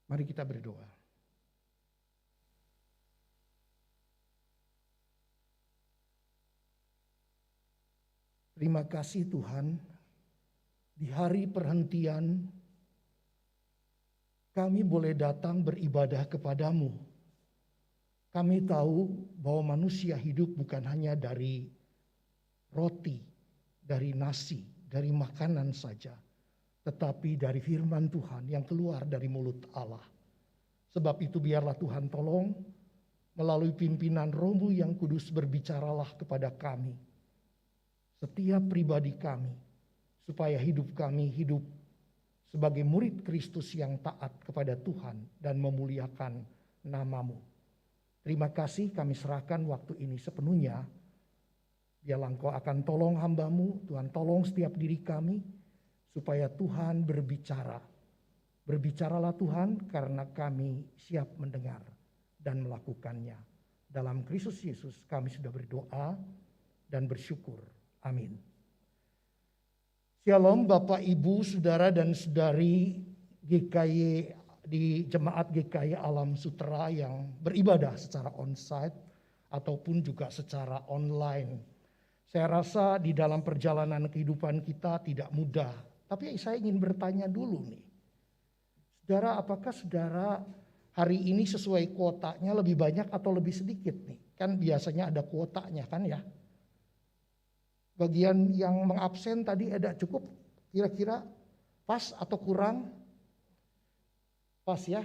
Mari kita berdoa. Terima kasih Tuhan, di hari perhentian kami boleh datang beribadah kepadamu. Kami tahu bahwa manusia hidup bukan hanya dari roti, dari nasi, dari makanan saja, tetapi dari firman Tuhan yang keluar dari mulut Allah. Sebab itu biarlah Tuhan tolong melalui pimpinan Roh-Mu yang kudus berbicaralah kepada kami, setiap pribadi kami, supaya hidup kami hidup sebagai murid Kristus yang taat kepada Tuhan dan memuliakan nama-Mu. Terima kasih, kami serahkan waktu ini sepenuhnya. Biarlah Engkau akan tolong hamba-Mu, Tuhan tolong setiap diri kami, supaya Tuhan berbicara. Berbicaralah Tuhan, karena kami siap mendengar dan melakukannya. Dalam Kristus Yesus kami sudah berdoa dan bersyukur. Amin. Shalom Bapak, Ibu, Saudara dan Saudari GKY di Jemaat GKY Alam Sutera yang beribadah secara onsite ataupun juga secara online. Saya rasa di dalam perjalanan kehidupan kita tidak mudah. Tapi saya ingin bertanya dulu nih. Saudara, apakah saudara hari ini sesuai kuotanya lebih banyak atau lebih sedikit nih? Kan biasanya ada kuotanya kan ya. Bagian yang mengabsen tadi ada cukup kira-kira pas atau kurang? Pas ya.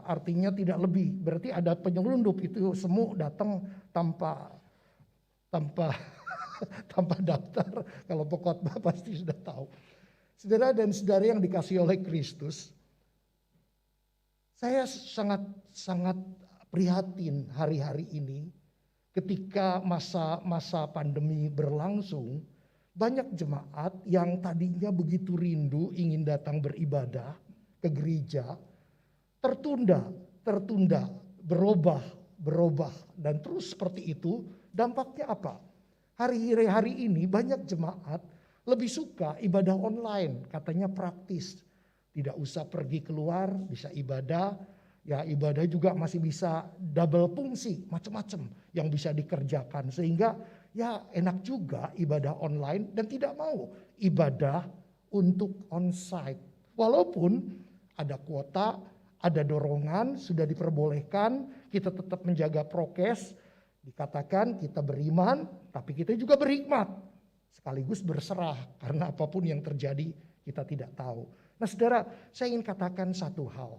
Artinya tidak lebih. Berarti ada penyelundup, itu semu datang tanpa tanpa daftar. Kalau pokotbah pasti sudah tahu. Saudara dan saudari yang dikasihi oleh Kristus, saya sangat prihatin hari-hari ini ketika masa pandemi berlangsung. Banyak jemaat yang tadinya begitu rindu ingin datang beribadah ke gereja, tertunda, berubah, dan terus seperti itu. Dampaknya apa? Hari ini banyak jemaat lebih suka ibadah online, katanya praktis. Tidak usah pergi keluar, bisa ibadah. Ya ibadah juga masih bisa double fungsi, macam-macam yang bisa dikerjakan. Sehingga ya enak juga ibadah online dan tidak mau ibadah untuk onsite. Walaupun ada kuota, ada dorongan, sudah diperbolehkan, kita tetap menjaga prokes. Dikatakan kita beriman, tapi kita juga berhikmat. Sekaligus berserah, karena apapun yang terjadi kita tidak tahu. Nah saudara, saya ingin katakan satu hal.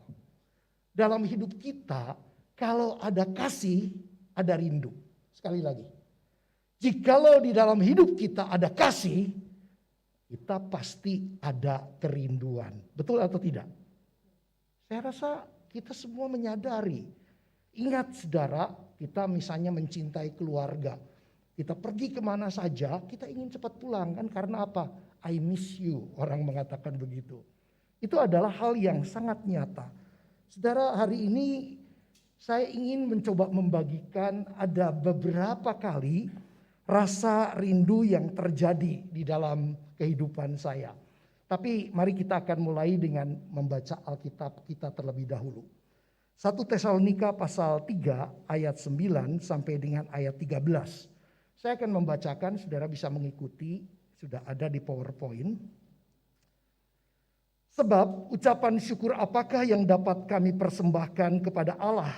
Dalam hidup kita, kalau ada kasih, ada rindu. Sekali lagi, jikalau di dalam hidup kita ada kasih, kita pasti ada kerinduan. Betul atau tidak? Saya rasa kita semua menyadari. Ingat saudara, kita misalnya mencintai keluarga. Kita pergi kemana saja, kita ingin cepat pulang kan, karena apa? I miss you, orang mengatakan begitu. Itu adalah hal yang sangat nyata. Saudara, hari ini saya ingin mencoba membagikan ada beberapa kali rasa rindu yang terjadi di dalam kehidupan saya. Tapi mari kita akan mulai dengan membaca Alkitab kita terlebih dahulu. 1 Tesalonika pasal 3 ayat 9 sampai dengan ayat 13. Saya akan membacakan, saudara bisa mengikuti, sudah ada di PowerPoint. Sebab ucapan syukur apakah yang dapat kami persembahkan kepada Allah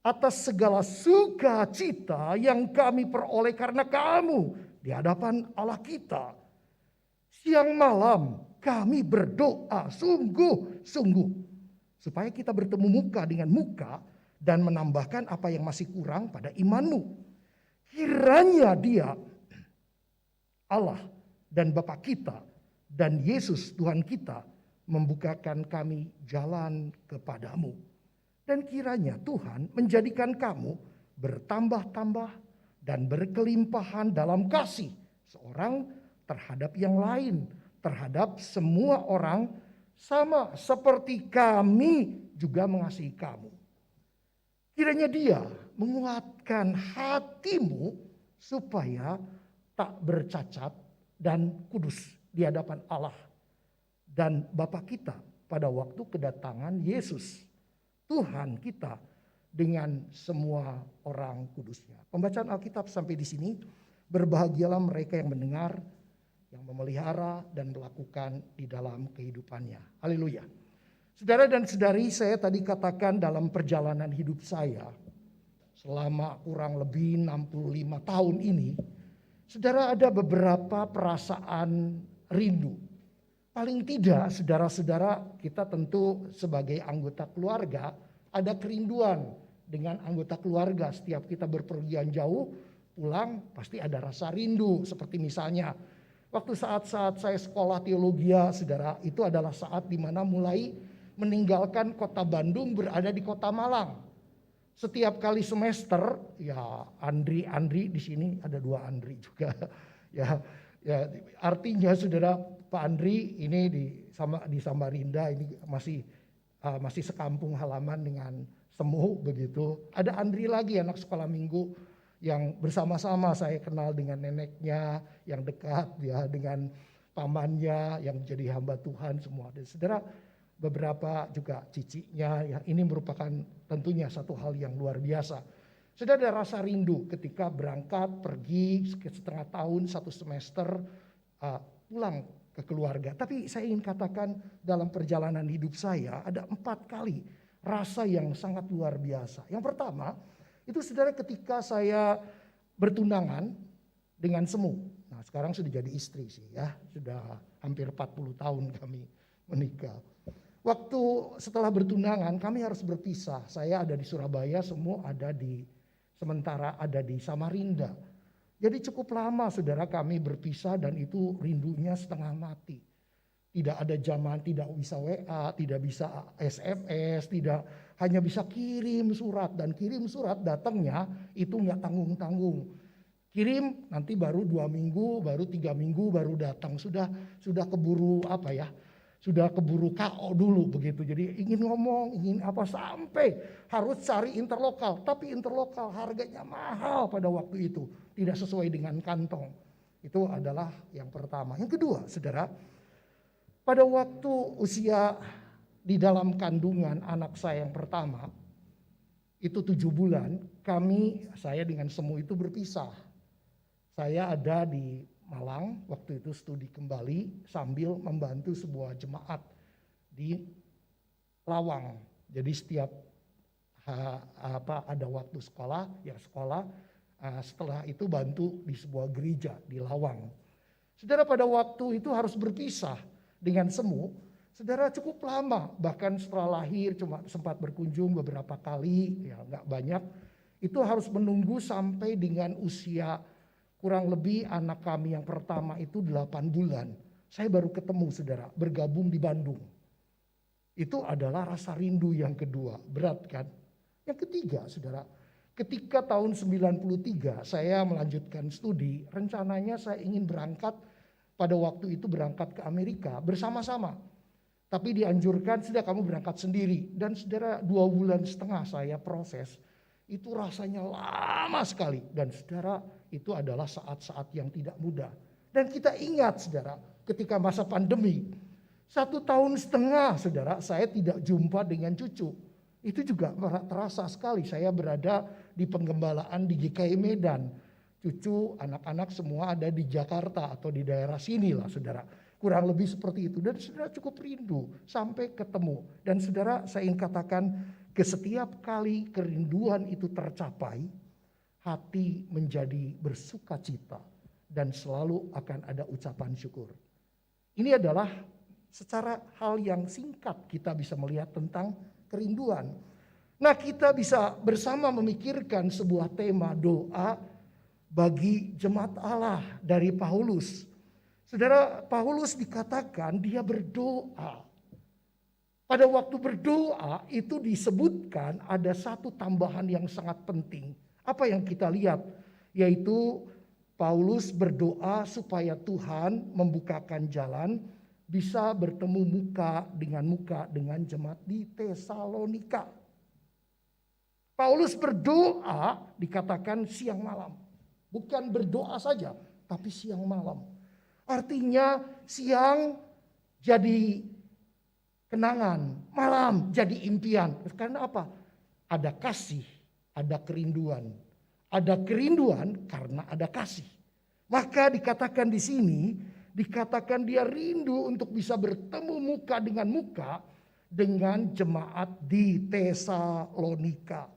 atas segala sukacita yang kami peroleh karena kamu di hadapan Allah kita. Siang malam kami berdoa sungguh-sungguh supaya kita bertemu muka dengan muka dan menambahkan apa yang masih kurang pada imanmu. Kiranya Dia, Allah dan Bapa kita, dan Yesus Tuhan kita membukakan kami jalan kepadamu. Dan kiranya Tuhan menjadikan kamu bertambah-tambah dan berkelimpahan dalam kasih seorang terhadap yang lain, terhadap semua orang, sama seperti kami juga mengasihi kamu. Kiranya Dia menguatkan hatimu supaya tak bercacat dan kudus di hadapan Allah dan Bapa kita pada waktu kedatangan Yesus, Tuhan kita dengan semua orang kudusnya. Pembacaan Alkitab sampai di sini. Berbahagialah mereka yang mendengar, yang memelihara dan melakukan di dalam kehidupannya. Haleluya. Saudara dan saudari, saya tadi katakan dalam perjalanan hidup saya selama kurang lebih 65 tahun ini, saudara, ada beberapa perasaan rindu. Paling tidak saudara-saudara, kita tentu sebagai anggota keluarga ada kerinduan dengan anggota keluarga. Setiap kita berpergian jauh, pulang pasti ada rasa rindu. Seperti misalnya waktu saat-saat saya sekolah teologi, saudara, itu adalah saat dimana mulai meninggalkan kota Bandung, berada di kota Malang. Setiap kali semester, ya Andri di sini ada 2 Andri juga. ya artinya saudara, Pak Andri ini di Samarinda ini masih sekampung halaman dengan Semu begitu. Ada Andri lagi anak sekolah minggu yang bersama-sama saya kenal dengan neneknya yang dekat, ya, dengan pamannya yang jadi hamba Tuhan semua. Dan saudara, beberapa juga cicinya, ya, ini merupakan tentunya satu hal yang luar biasa. Sudah ada rasa rindu ketika berangkat, pergi setengah tahun, 1 semester, pulang ke keluarga. Tapi saya ingin katakan dalam perjalanan hidup saya ada 4 kali rasa yang sangat luar biasa. Yang pertama, itu saudara ketika saya bertunangan dengan Semu. Nah, sekarang sudah jadi istri sih, ya. Sudah hampir 40 tahun kami menikah. Waktu setelah bertunangan kami harus berpisah. Saya ada di Surabaya, Semu sementara ada di Samarinda. Jadi cukup lama saudara kami berpisah dan itu rindunya setengah mati. Tidak ada zaman, tidak bisa WA, tidak bisa SMS, hanya bisa kirim surat. Dan kirim surat datangnya itu nggak tanggung-tanggung. Kirim nanti baru 2 minggu, baru 3 minggu baru datang. Sudah keburu sudah keburu KO dulu begitu. Jadi ingin ngomong, ingin apa sampai harus cari interlokal. Tapi interlokal harganya mahal pada waktu itu. Tidak sesuai dengan kantong. Itu adalah yang pertama. Yang kedua, saudara, pada waktu usia di dalam kandungan anak saya yang pertama, itu 7 bulan, saya dengan Semu itu berpisah. Saya ada di Malang, waktu itu studi kembali sambil membantu sebuah jemaat di Lawang. Jadi setiap ada waktu sekolah, setelah itu bantu di sebuah gereja di Lawang. Saudara, pada waktu itu harus berpisah dengan Semu. Saudara, cukup lama, bahkan setelah lahir cuma sempat berkunjung beberapa kali, ya nggak banyak. Itu harus menunggu sampai dengan usia kurang lebih anak kami yang pertama itu 8 bulan. Saya baru ketemu saudara, bergabung di Bandung. Itu adalah rasa rindu yang kedua, berat kan? Yang ketiga saudara, ketika tahun 93 saya melanjutkan studi, rencananya saya ingin berangkat pada waktu itu berangkat ke Amerika bersama-sama. Tapi dianjurkan sudah kamu berangkat sendiri. Dan saudara 2 bulan setengah saya proses. Itu rasanya lama sekali. Dan saudara itu adalah saat-saat yang tidak mudah. Dan kita ingat saudara ketika masa pandemi. 1 tahun setengah saudara saya tidak jumpa dengan cucu. Itu juga terasa sekali. Saya berada di penggembalaan di GKI Medan. Cucu, anak-anak semua ada di Jakarta atau di daerah sini lah saudara. Kurang lebih seperti itu. Dan saudara cukup rindu sampai ketemu. Dan saudara saya ingin katakan setiap kali kerinduan itu tercapai, hati menjadi bersuka cita. Dan selalu akan ada ucapan syukur. Ini adalah secara hal yang singkat kita bisa melihat tentang kerinduan. Nah, kita bisa bersama memikirkan sebuah tema doa bagi jemaat Allah dari Paulus. Saudara, Paulus dikatakan dia berdoa. Pada waktu berdoa itu disebutkan ada satu tambahan yang sangat penting. Apa yang kita lihat? Yaitu Paulus berdoa supaya Tuhan membukakan jalan bisa bertemu muka dengan jemaat di Tesalonika. Paulus berdoa dikatakan siang malam. Bukan berdoa saja, tapi siang malam. Artinya siang jadi kenangan, malam jadi impian. Karena apa? Ada kasih, ada kerinduan. Ada kerinduan karena ada kasih. Maka dikatakan di sini, dikatakan dia rindu untuk bisa bertemu muka dengan jemaat di Tesalonika.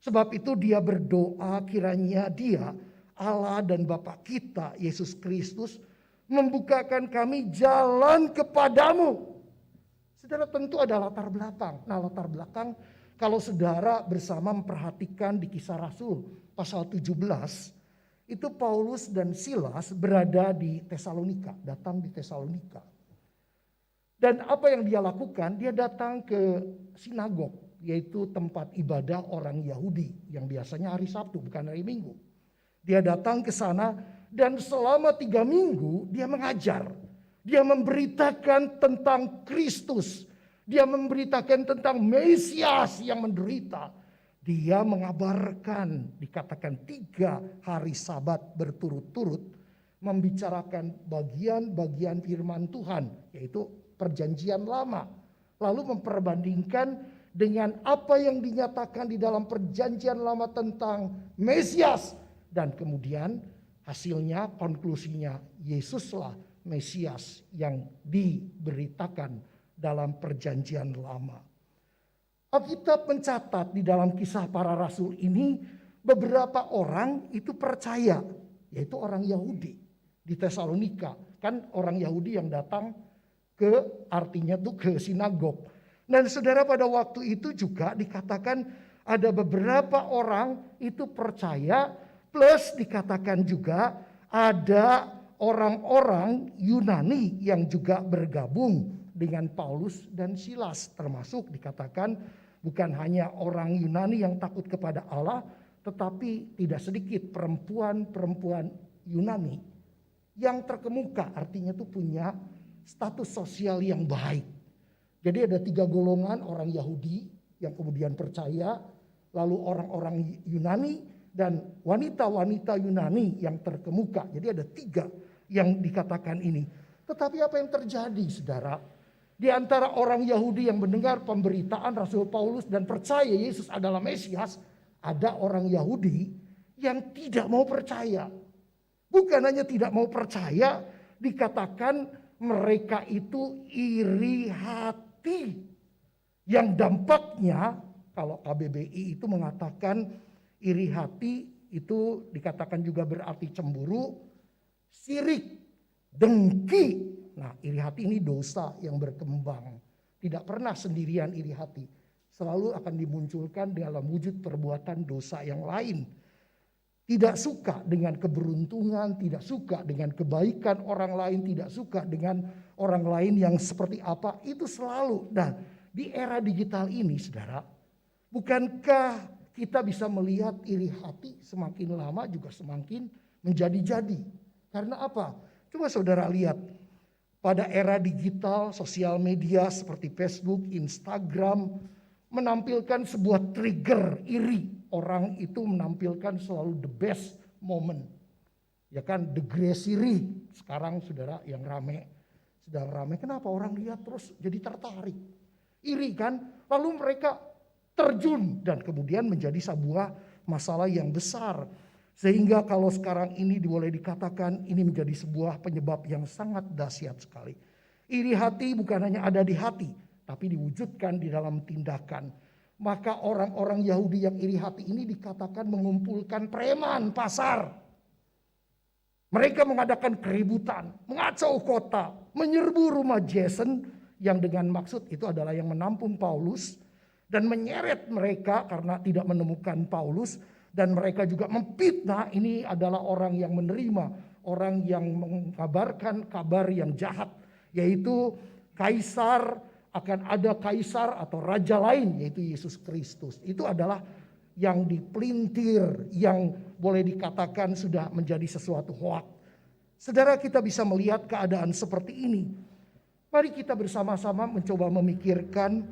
Sebab itu dia berdoa kiranya dia, Allah dan Bapa kita, Yesus Kristus, membukakan kami jalan kepadamu. Saudara, tentu ada latar belakang. Nah, latar belakang kalau saudara bersama memperhatikan di Kisah Rasul pasal 17, itu Paulus dan Silas berada di Tesalonika, datang di Tesalonika. Dan apa yang dia lakukan? Dia datang ke sinagog, yaitu tempat ibadah orang Yahudi yang biasanya hari Sabtu, bukan hari Minggu. Dia datang ke sana dan selama 3 minggu dia mengajar. Dia memberitakan tentang Kristus. Dia memberitakan tentang Mesias yang menderita. Dia mengabarkan, dikatakan 3 hari Sabat berturut-turut, membicarakan bagian-bagian firman Tuhan, yaitu perjanjian lama. Lalu memperbandingkan dengan apa yang dinyatakan di dalam perjanjian lama tentang Mesias. Dan kemudian hasilnya, konklusinya, Yesuslah Mesias yang diberitakan dalam perjanjian lama. Alkitab mencatat di dalam Kisah Para Rasul ini beberapa orang itu percaya, yaitu orang Yahudi di Tesalonika. Kan orang Yahudi yang datang artinya tuh ke sinagog. Dan saudara, pada waktu itu juga dikatakan ada beberapa orang itu percaya, plus dikatakan juga ada orang-orang Yunani yang juga bergabung dengan Paulus dan Silas, termasuk dikatakan bukan hanya orang Yunani yang takut kepada Allah, tetapi tidak sedikit perempuan-perempuan Yunani yang terkemuka, artinya itu punya status sosial yang baik. Jadi ada 3 golongan orang Yahudi yang kemudian percaya, lalu orang-orang Yunani dan wanita-wanita Yunani yang terkemuka. Jadi ada 3 yang dikatakan ini. Tetapi apa yang terjadi, saudara? Di antara orang Yahudi yang mendengar pemberitaan Rasul Paulus dan percaya Yesus adalah Mesias, ada orang Yahudi yang tidak mau percaya. Bukan hanya tidak mau percaya, dikatakan mereka itu iri hati. Yang dampaknya, kalau KBBI itu mengatakan iri hati itu dikatakan juga berarti cemburu, sirik, dengki. Nah, iri hati ini dosa yang berkembang. Tidak pernah sendirian iri hati. Selalu akan dimunculkan dalam wujud perbuatan dosa yang lain. Tidak suka dengan keberuntungan, tidak suka dengan kebaikan orang lain, tidak suka dengan orang lain yang seperti apa. Itu selalu. Nah, di era digital ini, saudara, bukankah kita bisa melihat iri hati semakin lama juga semakin menjadi-jadi? Karena apa? Coba saudara lihat. Pada era digital, sosial media seperti Facebook, Instagram, menampilkan sebuah trigger iri. Orang itu menampilkan selalu the best moment. Ya kan, the greatest iri. Sekarang saudara yang sedang rame. Kenapa orang lihat terus jadi tertarik? Iri kan? Lalu mereka terjun dan kemudian menjadi sebuah masalah yang besar. Sehingga kalau sekarang ini boleh dikatakan ini menjadi sebuah penyebab yang sangat dahsyat sekali. Iri hati bukan hanya ada di hati, tapi diwujudkan di dalam tindakan. Maka orang-orang Yahudi yang iri hati ini dikatakan mengumpulkan preman pasar. Mereka mengadakan keributan, mengacau kota, menyerbu rumah Jason yang dengan maksud itu adalah yang menampung Paulus dan menyeret mereka karena tidak menemukan Paulus. Dan mereka juga memfitnah, ini adalah orang yang menerima, orang yang mengabarkan kabar yang jahat. Yaitu kaisar, akan ada kaisar atau raja lain, yaitu Yesus Kristus. Itu adalah yang dipelintir, yang boleh dikatakan sudah menjadi sesuatu hoak. Saudara, kita bisa melihat keadaan seperti ini. Mari kita bersama-sama mencoba memikirkan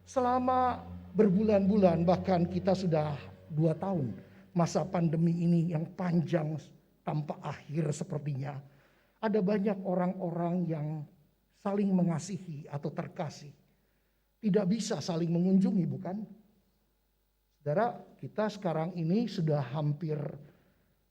selama berbulan-bulan, bahkan kita sudah 2 tahun masa pandemi ini yang panjang tanpa akhir sepertinya. Ada banyak orang-orang yang saling mengasihi atau terkasih. tidak bisa saling mengunjungi, bukan? Saudara, kita sekarang ini sudah hampir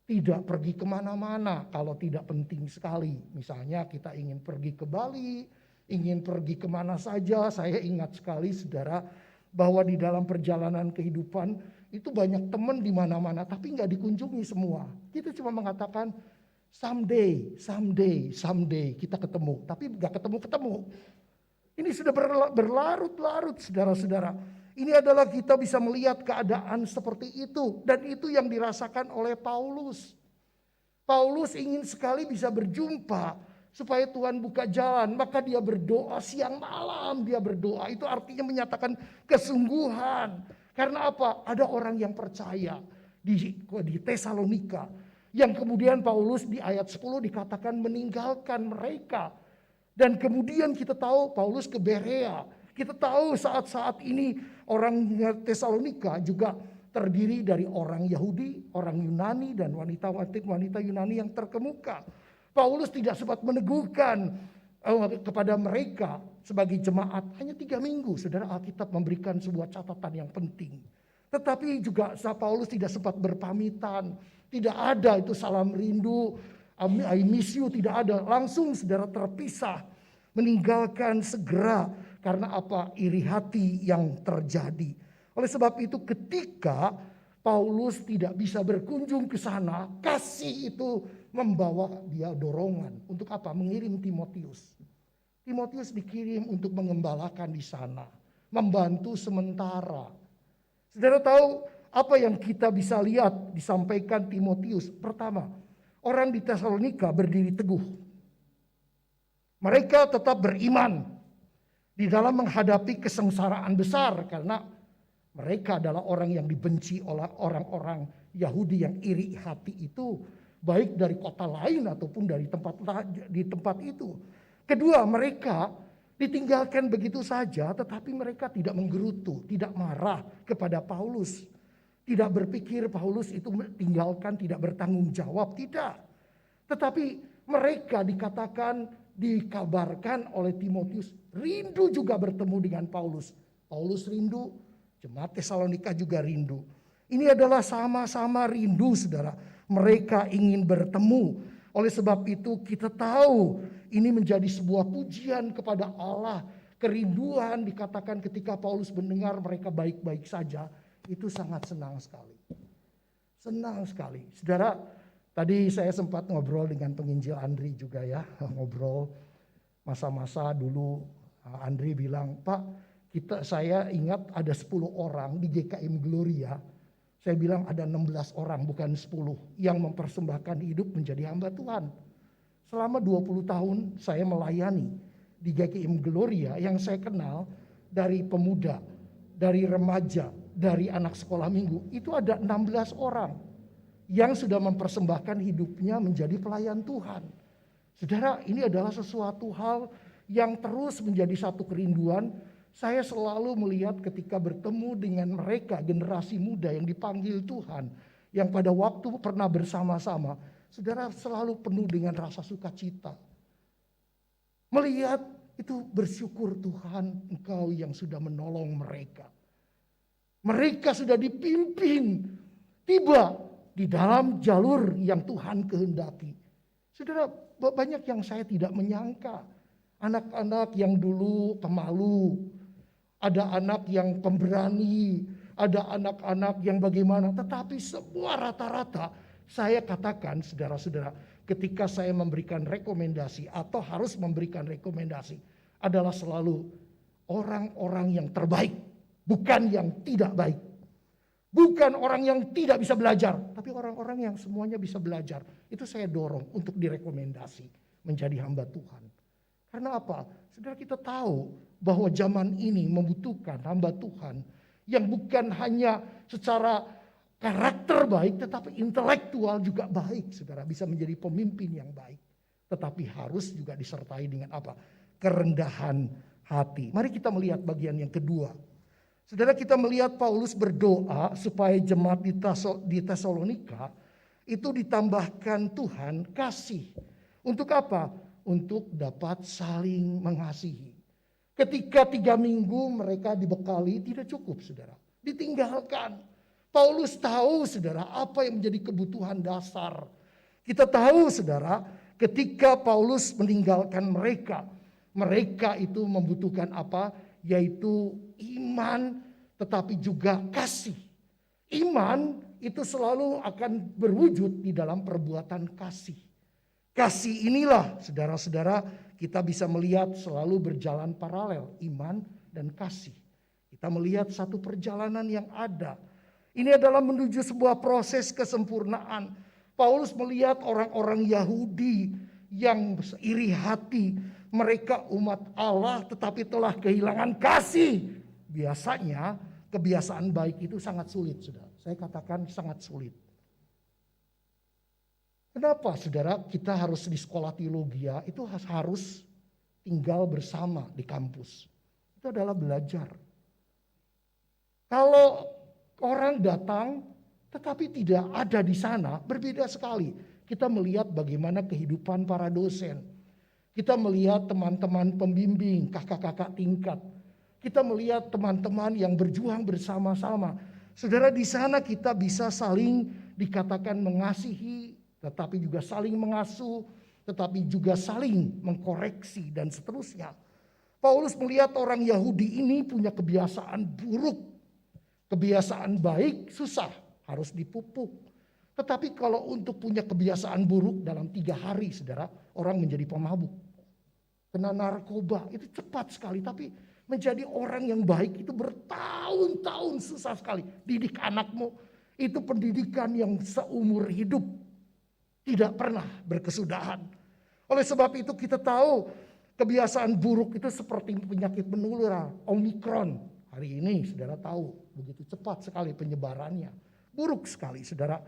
tidak pergi kemana-mana kalau tidak penting sekali. Misalnya kita ingin pergi ke Bali, ingin pergi kemana saja. Saya ingat sekali saudara bahwa di dalam perjalanan kehidupan itu banyak teman di mana-mana tapi nggak dikunjungi semua. Kita cuma mengatakan someday kita ketemu. Tapi nggak ketemu-ketemu. Ini sudah berlarut-larut saudara-saudara. Ini adalah kita bisa melihat keadaan seperti itu. Dan itu yang dirasakan oleh Paulus. Paulus ingin sekali bisa berjumpa supaya Tuhan buka jalan. Maka dia berdoa siang malam, dia berdoa. Itu artinya menyatakan kesungguhan. Karena apa? Ada orang yang percaya di Tesalonika. Yang kemudian Paulus di ayat 10 dikatakan meninggalkan mereka. Dan kemudian kita tahu Paulus ke Berea. Kita tahu saat-saat ini orang Tesalonika juga terdiri dari orang Yahudi, orang Yunani, dan wanita Yunani yang terkemuka. Paulus tidak sempat meneguhkan kepada mereka sebagai jemaat hanya 3 minggu. Saudara, Alkitab memberikan sebuah catatan yang penting. Tetapi juga Paulus tidak sempat berpamitan. Tidak ada itu salam rindu, I miss you, tidak ada. Langsung saudara terpisah, meninggalkan segera. Karena apa? Iri hati yang terjadi. Oleh sebab itu ketika Paulus tidak bisa berkunjung ke sana, kasih itu membawa dia dorongan. Untuk apa? Mengirim Timotius. Timotius dikirim untuk mengembalakan di sana. Membantu sementara. Saudara tahu apa yang kita bisa lihat disampaikan Timotius? Pertama, orang di Tesalonika berdiri teguh. Mereka tetap beriman di dalam menghadapi kesengsaraan besar karena mereka adalah orang yang dibenci oleh orang-orang Yahudi yang iri hati itu, baik dari kota lain ataupun dari tempat itu. Kedua, mereka ditinggalkan begitu saja, tetapi mereka tidak menggerutu, tidak marah kepada Paulus. Tidak berpikir Paulus itu tinggalkan, tidak bertanggung jawab, tidak. Tetapi mereka dikabarkan oleh Timotius rindu juga bertemu dengan Paulus. Paulus rindu, jemaat Tesalonika juga rindu. Ini adalah sama-sama rindu saudara. Mereka ingin bertemu. Oleh sebab itu kita tahu ini menjadi sebuah pujian kepada Allah. Kerinduan dikatakan ketika Paulus mendengar mereka baik-baik saja. Itu sangat senang sekali. Senang sekali. Saudara, tadi saya sempat ngobrol dengan penginjil Andri juga ya. Ngobrol masa-masa dulu Andri bilang, Pak, saya ingat ada 10 orang di GKM Gloria. Saya bilang ada 16 orang bukan 10 yang mempersembahkan hidup menjadi hamba Tuhan. Selama 20 tahun saya melayani di GKM Gloria yang saya kenal dari pemuda, dari remaja, dari anak sekolah minggu. Itu ada 16 orang yang sudah mempersembahkan hidupnya menjadi pelayan Tuhan. Saudara, ini adalah sesuatu hal yang terus menjadi satu kerinduan. Saya selalu melihat ketika bertemu dengan mereka, generasi muda yang dipanggil Tuhan, yang pada waktu pernah bersama-sama, saudara selalu penuh dengan rasa sukacita. Melihat itu bersyukur Tuhan, Engkau yang sudah menolong mereka. Mereka sudah dipimpin, tiba di dalam jalur yang Tuhan kehendaki. Saudara, banyak yang saya tidak menyangka. Anak-anak yang dulu pemalu, ada anak yang pemberani, ada anak-anak yang bagaimana. Tetapi semua rata-rata saya katakan saudara-saudara, ketika saya memberikan rekomendasi atau harus memberikan rekomendasi adalah selalu orang-orang yang terbaik, bukan yang tidak baik. Bukan orang yang tidak bisa belajar, tapi orang-orang yang semuanya bisa belajar. Itu saya dorong untuk direkomendasi menjadi hamba Tuhan. Karena apa? Saudara, kita tahu bahwa zaman ini membutuhkan hamba Tuhan yang bukan hanya secara karakter baik, tetapi intelektual juga baik. Saudara, bisa menjadi pemimpin yang baik. Tetapi harus juga disertai dengan apa? Kerendahan hati. Mari kita melihat bagian yang kedua. Saudara, kita melihat Paulus berdoa supaya jemaat di Tesalonika itu ditambahkan Tuhan kasih. Untuk apa? Untuk dapat saling mengasihi. Ketika 3 minggu mereka dibekali tidak cukup saudara. Ditinggalkan. Paulus tahu saudara apa yang menjadi kebutuhan dasar. Kita tahu saudara ketika Paulus meninggalkan mereka. Mereka itu membutuhkan apa? Yaitu iman tetapi juga kasih. Iman itu selalu akan berwujud di dalam perbuatan kasih. Kasih inilah saudara-saudara kita bisa melihat selalu berjalan paralel. Iman dan kasih. Kita melihat satu perjalanan yang ada. Ini adalah menuju sebuah proses kesempurnaan. Paulus melihat orang-orang Yahudi yang iri hati. Mereka umat Allah tetapi telah kehilangan kasih. Biasanya kebiasaan baik itu sangat sulit, saudara. Saya katakan sangat sulit. Kenapa, saudara? Kita harus di sekolah teologi itu harus tinggal bersama di kampus. Itu adalah belajar. Kalau orang datang tetapi tidak ada di sana, berbeda sekali. Kita melihat bagaimana kehidupan para dosen. Kita melihat teman-teman pembimbing, kakak-kakak tingkat. Kita melihat teman-teman yang berjuang bersama-sama. Saudara, di sana kita bisa saling dikatakan mengasihi, tetapi juga saling mengasuh, tetapi juga saling mengkoreksi dan seterusnya. Paulus melihat orang Yahudi ini punya kebiasaan buruk. Kebiasaan baik susah, harus dipupuk. Tetapi kalau untuk punya kebiasaan buruk dalam 3 hari, saudara, orang menjadi pemabuk. Kena narkoba, itu cepat sekali. Tapi menjadi orang yang baik itu bertahun-tahun susah sekali. Didik anakmu, itu pendidikan yang seumur hidup. Tidak pernah berkesudahan. Oleh sebab itu kita tahu kebiasaan buruk itu seperti penyakit menular, Omikron. Hari ini saudara tahu begitu cepat sekali penyebarannya. Buruk sekali saudara.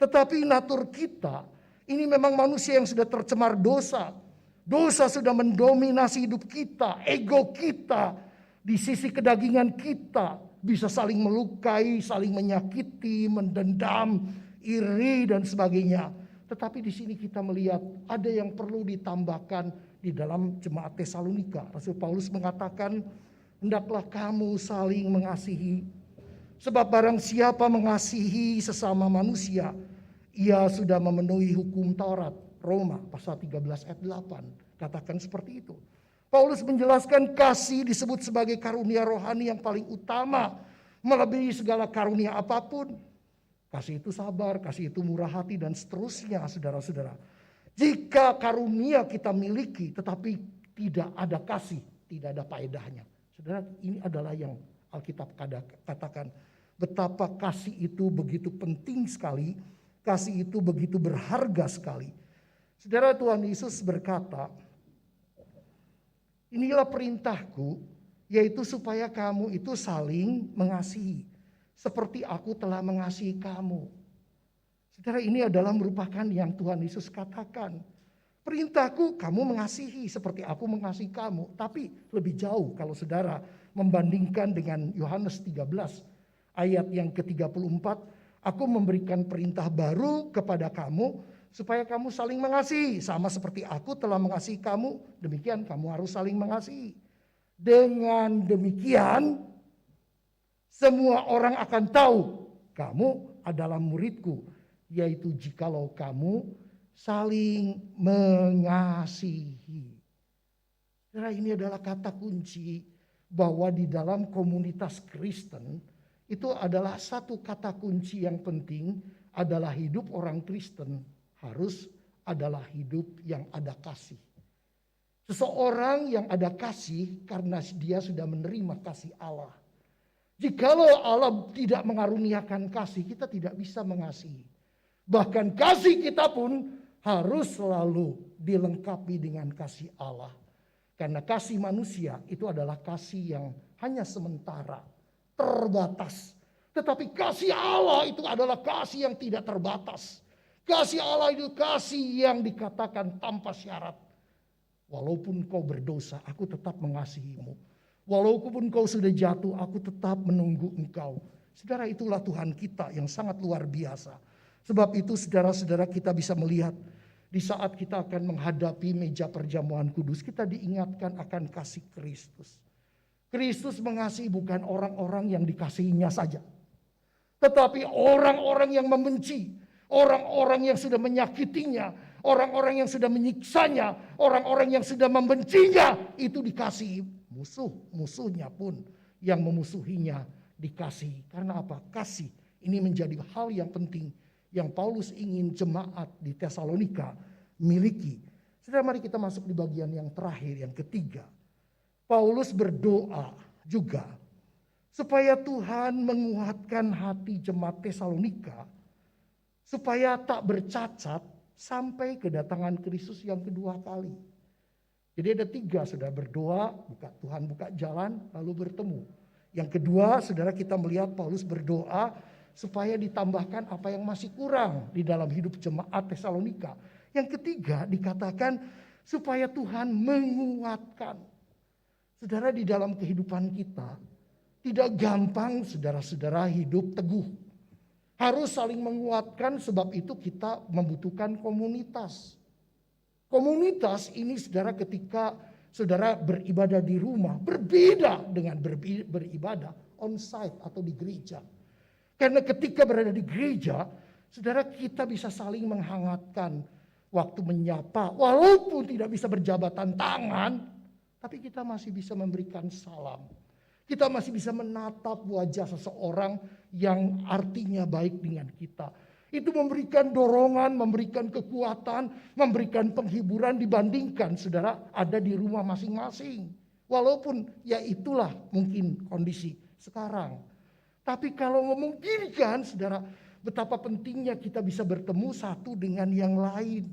Tetapi natur kita ini memang manusia yang sudah tercemar dosa. Dosa sudah mendominasi hidup kita, ego kita, di sisi kedagingan kita bisa saling melukai, saling menyakiti, mendendam, iri dan sebagainya. Tetapi di sini kita melihat ada yang perlu ditambahkan di dalam jemaat Tesalonika. Rasul Paulus mengatakan, hendaklah kamu saling mengasihi. Sebab barang siapa mengasihi sesama manusia, ia sudah memenuhi hukum Taurat. Roma pasal 13 ayat 8 katakan seperti itu. Paulus menjelaskan kasih disebut sebagai karunia rohani yang paling utama, melebihi segala karunia apapun. Kasih itu sabar, kasih itu murah hati dan seterusnya saudara-saudara. Jika karunia kita miliki tetapi tidak ada kasih, tidak ada faedahnya. Saudara, ini adalah yang Alkitab katakan. Betapa kasih itu begitu penting sekali, kasih itu begitu berharga sekali. Saudara, Tuhan Yesus berkata, inilah perintahku, yaitu supaya kamu itu saling mengasihi. Seperti aku telah mengasihi kamu. Saudara, ini adalah merupakan yang Tuhan Yesus katakan. Perintahku kamu mengasihi seperti aku mengasihi kamu. Tapi lebih jauh kalau saudara membandingkan dengan Yohanes 13 ayat yang ke-34. Aku memberikan perintah baru kepada kamu supaya kamu saling mengasihi. Sama seperti aku telah mengasihi kamu, demikian kamu harus saling mengasihi. Dengan demikian semua orang akan tahu kamu adalah muridku, yaitu jikalau kamu saling mengasihi. Nah, ini adalah kata kunci bahwa di dalam komunitas Kristen itu adalah satu kata kunci yang penting adalah hidup orang Kristen harus adalah hidup yang ada kasih. Seseorang yang ada kasih karena dia sudah menerima kasih Allah. Jikalau Allah tidak mengaruniakan kasih, kita tidak bisa mengasihi. Bahkan kasih kita pun harus selalu dilengkapi dengan kasih Allah. Karena kasih manusia itu adalah kasih yang hanya sementara, terbatas. Tetapi kasih Allah itu adalah kasih yang tidak terbatas. Kasih Allah itu kasih yang dikatakan tanpa syarat. Walaupun kau berdosa, aku tetap mengasihimu. Walaupun kau sudah jatuh, aku tetap menunggu engkau. Saudara, itulah Tuhan kita yang sangat luar biasa. Sebab itu saudara-saudara kita bisa melihat di saat kita akan menghadapi meja perjamuan kudus, kita diingatkan akan kasih Kristus. Kristus mengasihi bukan orang-orang yang dikasihinya saja, tetapi orang-orang yang membenci, orang-orang yang sudah menyakitinya, orang-orang yang sudah menyiksanya, orang-orang yang sudah membencinya, itu dikasihi. Musuh-musuhnya pun yang memusuhinya dikasihi. Karena apa? Kasih ini menjadi hal yang penting yang Paulus ingin jemaat di Tesalonika miliki. Saudara, mari kita masuk di bagian yang terakhir, yang ketiga. Paulus berdoa juga supaya Tuhan menguatkan hati jemaat Tesalonika supaya tak bercacat sampai kedatangan Kristus yang kedua kali. Jadi ada tiga, saudara, berdoa, Tuhan buka jalan, lalu bertemu. Yang kedua, saudara, kita melihat Paulus berdoa supaya ditambahkan apa yang masih kurang di dalam hidup jemaat Tesalonika. Yang ketiga dikatakan supaya Tuhan menguatkan. Saudara, di dalam kehidupan kita tidak gampang saudara-saudara hidup teguh. Harus saling menguatkan, sebab itu kita membutuhkan komunitas. Komunitas ini saudara, ketika saudara beribadah di rumah berbeda dengan beribadah on-site atau di gereja. Karena ketika berada di gereja, saudara, kita bisa saling menghangatkan waktu menyapa. Walaupun tidak bisa berjabatan tangan, tapi kita masih bisa memberikan salam. Kita masih bisa menatap wajah seseorang yang artinya baik dengan kita. Itu memberikan dorongan, memberikan kekuatan, memberikan penghiburan dibandingkan saudara ada di rumah masing-masing. Walaupun ya itulah mungkin kondisi sekarang. Tapi kalau memungkinkan saudara, betapa pentingnya kita bisa bertemu satu dengan yang lain.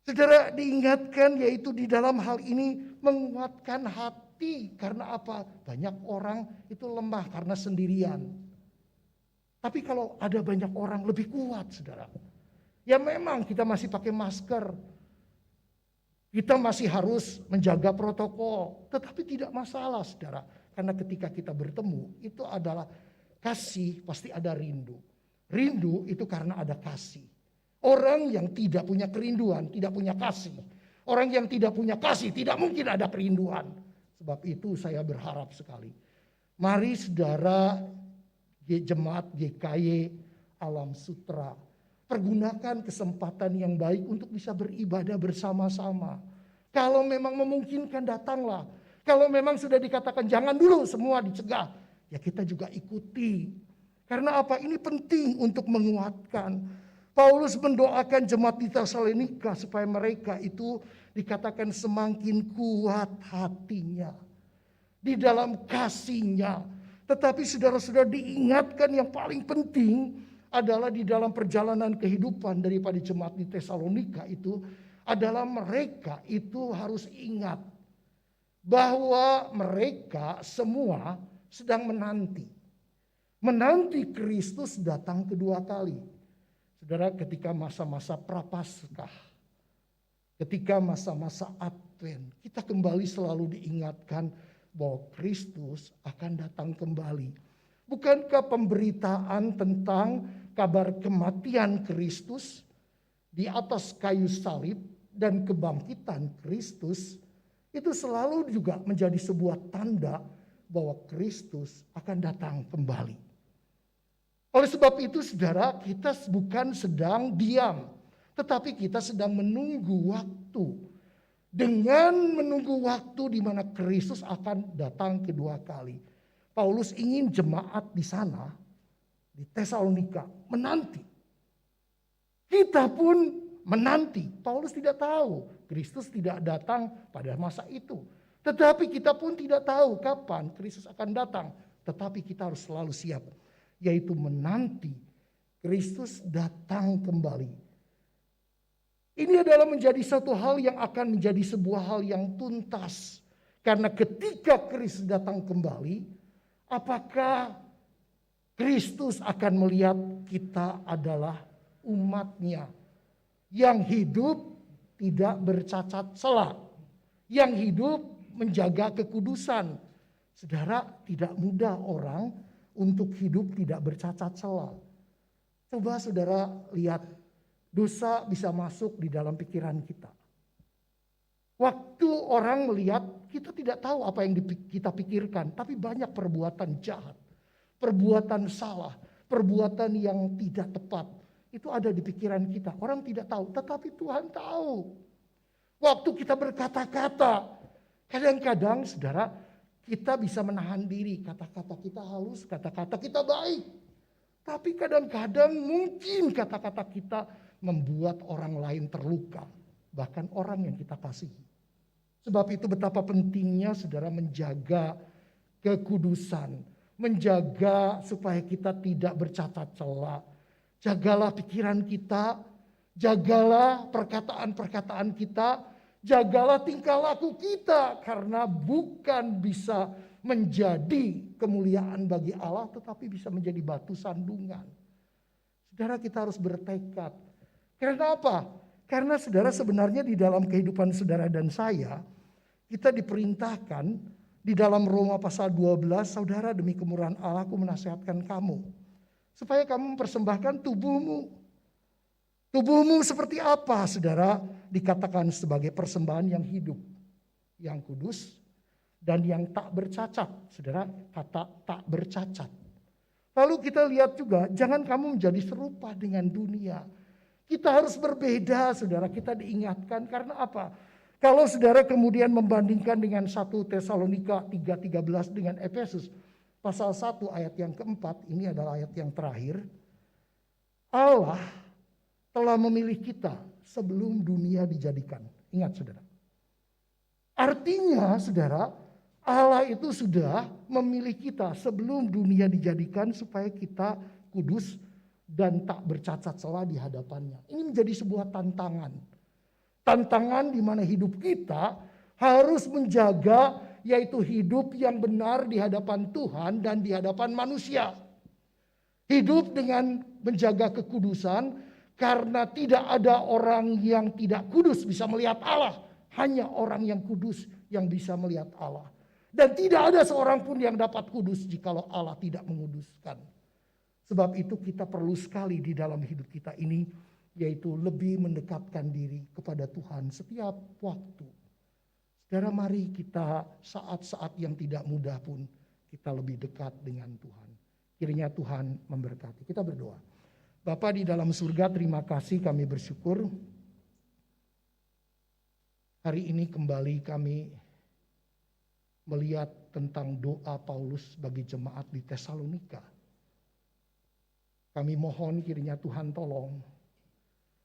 Saudara, diingatkan yaitu di dalam hal ini menguatkan hati. Karena apa? Banyak orang itu lemah karena sendirian. Tapi kalau ada banyak orang lebih kuat, saudara. Ya memang kita masih pakai masker. Kita masih harus menjaga protokol. Tetapi tidak masalah, saudara. Karena ketika kita bertemu, itu adalah kasih, pasti ada rindu. Rindu itu karena ada kasih. Orang yang tidak punya kerinduan, tidak punya kasih. Orang yang tidak punya kasih, tidak mungkin ada kerinduan. Sebab itu saya berharap sekali. Mari saudara jemaat GKY Alam Sutra, pergunakan kesempatan yang baik untuk bisa beribadah bersama-sama. Kalau memang memungkinkan, datanglah. Kalau memang sudah dikatakan jangan dulu, semua dicegah, ya kita juga ikuti. Karena apa? Ini penting untuk menguatkan. Paulus mendoakan jemaat di Tesalonika supaya mereka itu dikatakan semakin kuat hatinya di dalam kasihnya. Tetapi saudara-saudara, diingatkan yang paling penting adalah di dalam perjalanan kehidupan daripada jemaat di Tesalonika itu adalah mereka itu harus ingat bahwa mereka semua sedang menanti Kristus datang kedua kali. Saudara, ketika masa-masa Prapaskah, ketika masa-masa Advent, kita kembali selalu diingatkan bahwa Kristus akan datang kembali. Bukankah pemberitaan tentang kabar kematian Kristus di atas kayu salib dan kebangkitan Kristus itu selalu juga menjadi sebuah tanda bahwa Kristus akan datang kembali. Oleh sebab itu saudara, kita bukan sedang diam, tetapi kita sedang menunggu waktu. Dengan menunggu waktu di mana Kristus akan datang kedua kali. Paulus ingin jemaat di sana, di Tesalonika, menanti. Kita pun menanti. Paulus tidak tahu Kristus tidak datang pada masa itu. Tetapi kita pun tidak tahu kapan Kristus akan datang. Tetapi kita harus selalu siap. Yaitu menanti Kristus datang kembali. Ini adalah menjadi satu hal yang akan menjadi sebuah hal yang tuntas. Karena ketika Kristus datang kembali, apakah Kristus akan melihat kita adalah umatnya yang hidup tidak bercacat celah, yang hidup menjaga kekudusan. Saudara, tidak mudah orang untuk hidup tidak bercacat celah. Coba saudara lihat, dosa bisa masuk di dalam pikiran kita. Waktu orang melihat kita tidak tahu apa yang kita pikirkan, tapi banyak perbuatan jahat, perbuatan salah, perbuatan yang tidak tepat. Itu ada di pikiran kita. Orang tidak tahu, tetapi Tuhan tahu. Waktu kita berkata-kata, kadang-kadang saudara, kita bisa menahan diri. Kata-kata kita halus, kata-kata kita baik. Tapi kadang-kadang mungkin kata-kata kita membuat orang lain terluka. Bahkan orang yang kita kasihi. Sebab itu betapa pentingnya saudara menjaga kekudusan. Menjaga supaya kita tidak bercacat cela. Jagalah pikiran kita. Jagalah perkataan-perkataan kita. Jagalah tingkah laku kita. Karena bukan bisa menjadi kemuliaan bagi Allah, tetapi bisa menjadi batu sandungan. Saudara, kita harus bertekad. Karena apa? Karena saudara, sebenarnya di dalam kehidupan saudara dan saya, kita diperintahkan di dalam Roma pasal 12, saudara, demi kemurahan Allah aku menasihatkan kamu, supaya kamu mempersembahkan tubuhmu. Tubuhmu seperti apa, saudara? Dikatakan sebagai persembahan yang hidup, yang kudus, dan yang tak bercacat. Saudara, kata tak bercacat. Lalu kita lihat juga, jangan kamu menjadi serupa dengan dunia. Kita harus berbeda, saudara. Kita diingatkan karena apa? Kalau saudara kemudian membandingkan dengan 1 Tesalonika 3:13 dengan Efesus pasal 1 ayat yang keempat, ini adalah ayat yang terakhir. Allah telah memilih kita sebelum dunia dijadikan. Ingat saudara. Artinya saudara, Allah itu sudah memilih kita sebelum dunia dijadikan supaya kita kudus dan tak bercacat celah di hadapannya. Ini menjadi sebuah tantangan. Tantangan di mana hidup kita harus menjaga, yaitu hidup yang benar di hadapan Tuhan dan di hadapan manusia. Hidup dengan menjaga kekudusan, karena tidak ada orang yang tidak kudus bisa melihat Allah. Hanya orang yang kudus yang bisa melihat Allah. Dan tidak ada seorang pun yang dapat kudus jikalau Allah tidak menguduskan. Sebab itu kita perlu sekali di dalam hidup kita ini, yaitu lebih mendekatkan diri kepada Tuhan setiap waktu. Saudara, mari kita saat-saat yang tidak mudah pun kita lebih dekat dengan Tuhan. Kiranya Tuhan memberkati. Kita berdoa. Bapa di dalam surga, terima kasih, kami bersyukur. Hari ini kembali kami melihat tentang doa Paulus bagi jemaat di Tesalonika. Kami mohon kiranya Tuhan tolong.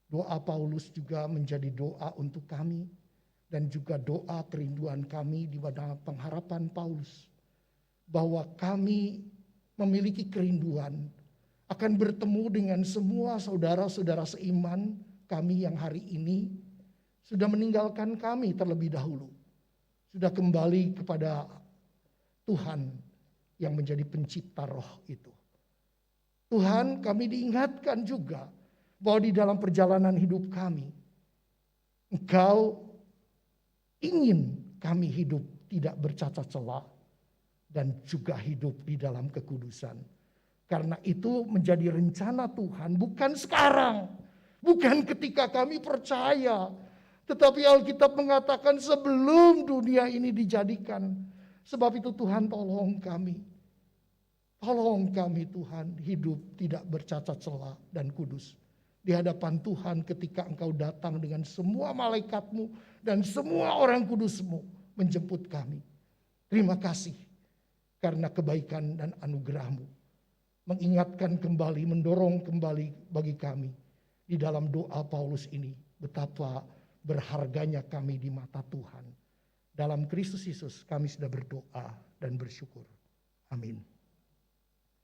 Doa Paulus juga menjadi doa untuk kami. Dan juga doa kerinduan kami di dalam pengharapan Paulus. Bahwa kami memiliki kerinduan akan bertemu dengan semua saudara-saudara seiman kami yang hari ini sudah meninggalkan kami terlebih dahulu. Sudah kembali kepada Tuhan yang menjadi pencipta roh itu. Tuhan, kami diingatkan juga bahwa di dalam perjalanan hidup kami, Engkau ingin kami hidup tidak bercacat celah dan juga hidup di dalam kekudusan. Karena itu menjadi rencana Tuhan, bukan sekarang, bukan ketika kami percaya, tetapi Alkitab mengatakan sebelum dunia ini dijadikan. Sebab itu Tuhan, tolong kami. Tolong kami Tuhan hidup tidak bercacat celah dan kudus. Di hadapan Tuhan ketika Engkau datang dengan semua malaikat-Mu dan semua orang kudus-Mu menjemput kami. Terima kasih karena kebaikan dan anugerah-Mu. Mengingatkan kembali, mendorong kembali bagi kami. Di dalam doa Paulus ini, betapa berharganya kami di mata Tuhan. Dalam Kristus Yesus kami sudah berdoa dan bersyukur. Amin.